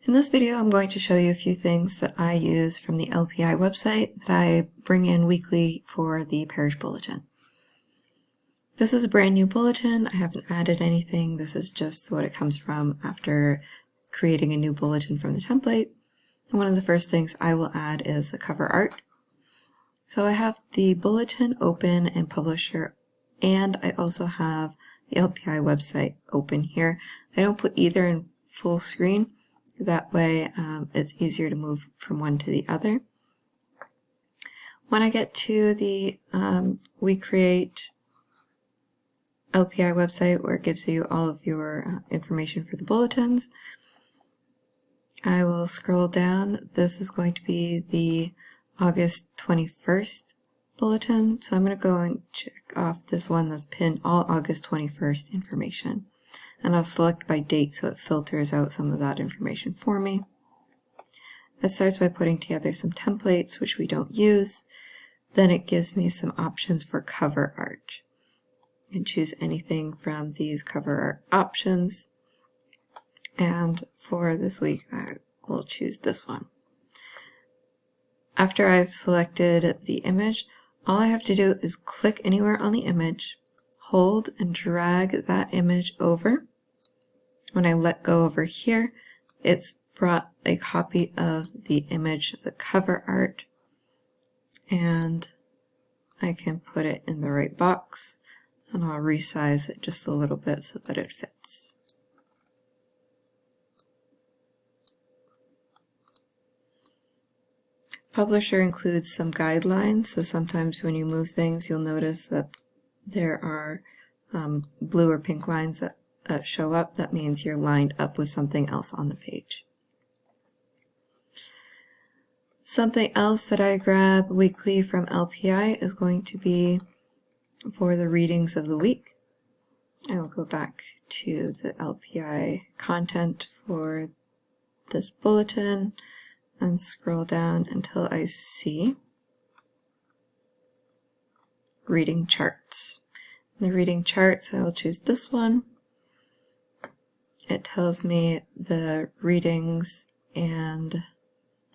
In this video, I'm going to show you a few things that I use from the LPi website that I bring in weekly for the parish bulletin. This is a brand new bulletin. I haven't added anything. This is just what it comes from after creating a new bulletin from the template. And one of the first things I will add is a cover art. So I have the bulletin open in Publisher, and I also have the LPi website open here. I don't put either in full screen. That way it's easier to move from one to the other. When I get to the We Create LPi website, where it gives you all of your information for the bulletins, I will scroll down. This is going to be the August 21st bulletin. So I'm going to go and check off this one that's pinned all August 21st information. And I'll select by date so it filters out some of that information for me. It starts by putting together some templates, which we don't use. Then it gives me some options for cover art. I can choose anything from these cover art options. And for this week, I will choose this one. After I've selected the image, all I have to do is click anywhere on the image, hold and drag that image over. When I let go over here, it's brought a copy of the image of the cover art, and I can put it in the right box, and I'll resize it just a little bit so that it fits. Publisher includes some guidelines, so sometimes when you move things, you'll notice that there are blue or pink lines that show up. That means you're lined up with something else on the page. Something else that I grab weekly from LPi is going to be for the readings of the week. I will go back to the LPi content for this bulletin and scroll down until I see reading charts. The reading charts, I will choose this one. It tells me the readings and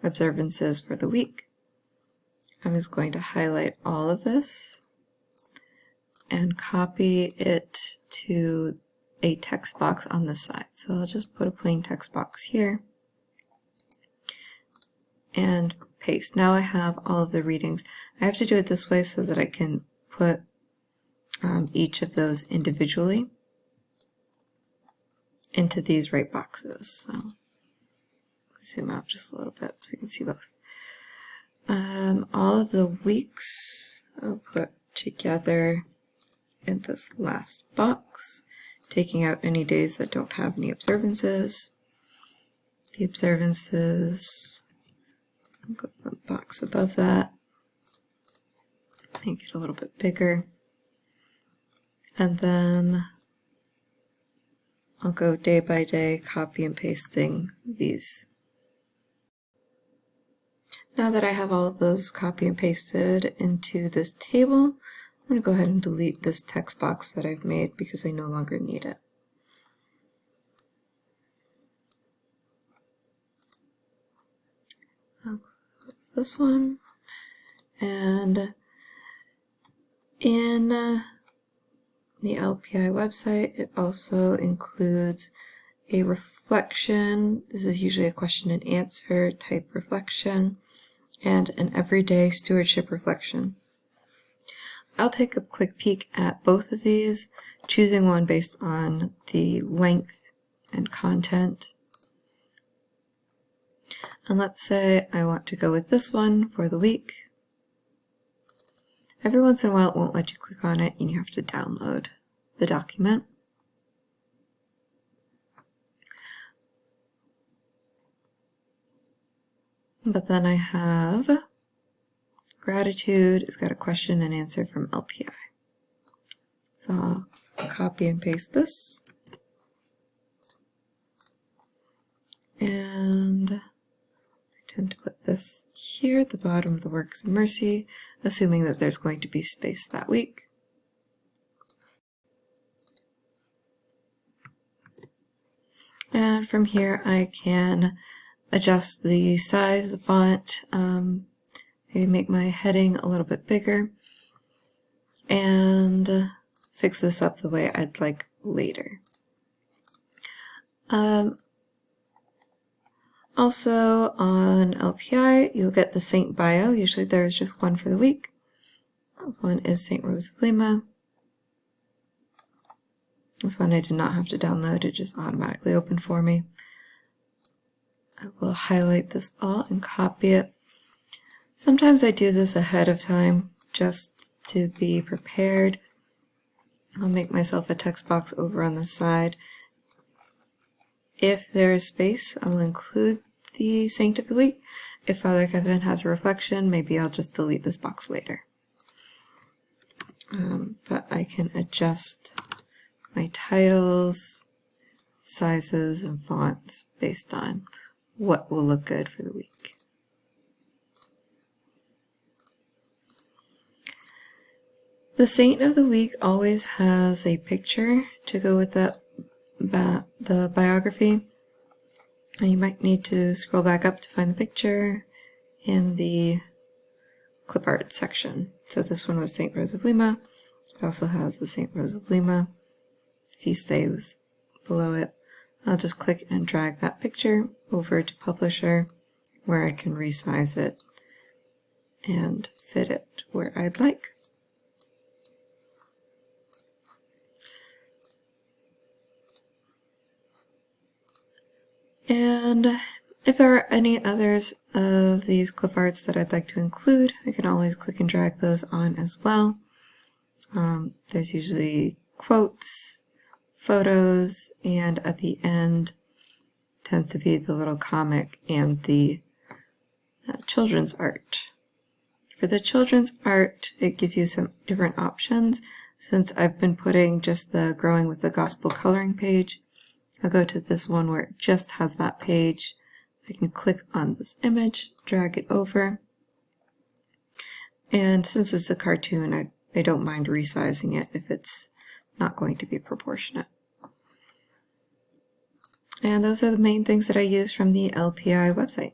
observances for the week. I'm just going to highlight all of this and copy it to a text box on this side. So I'll just put a plain text box here and paste. Now I have all of the readings. I have to do it this way so that I can put each of those individually into these right boxes. So zoom out just a little bit so you can see both. All of the weeks I'll put together in this last box, taking out any days that don't have any observances. The observances, I'll go to the box above that, make it a little bit bigger, and then I'll go day by day, copy and pasting these. Now that I have all of those copy and pasted into this table, I'm going to go ahead and delete this text box that I've made because I no longer need it. I'll close this one. And in the LPi website, it also includes a reflection. This is usually a question and answer type reflection, and an everyday stewardship reflection. I'll take a quick peek at both of these, choosing one based on the length and content. And let's say I want to go with this one for the week. Every once in a while it won't let you click on it and you have to download the document. But then I have gratitude. It's got a question and answer from LPi. So I'll copy and paste this. And I tend to put this here at the bottom of the Works of Mercy, assuming that there's going to be space that week. And from here I can adjust the size, the font, maybe make my heading a little bit bigger, and fix this up the way I'd like later. Also on LPi, you'll get the Saint bio. Usually there's just one for the week. This one is St. Rose of Lima. This one I did not have to download, it just automatically opened for me. I will highlight this all and copy it. Sometimes I do this ahead of time just to be prepared. I'll make myself a text box over on the side. If there is space, I'll include the Saint of the Week. If Father Kevin has a reflection, maybe I'll just delete this box later. But I can adjust my titles, sizes, and fonts based on what will look good for the week. The Saint of the Week always has a picture to go with the biography. And you might need to scroll back up to find the picture in the clip art section. So this one was St. Rose of Lima. It also has the St. Rose of Lima feast day was below it. I'll just click and drag that picture over to Publisher, where I can resize it and fit it where I'd like. And if there are any others of these clip arts that I'd like to include, I can always click and drag those on as well. There's usually quotes, photos, and at the end tends to be the little comic and the children's art. For the children's art, it gives you some different options. Since I've been putting just the Growing with the Gospel coloring page, I'll go to this one where it just has that page. I can click on this image, drag it over, and since it's a cartoon, I don't mind resizing it if it's not going to be proportionate. And those are the main things that I use from the LPi website.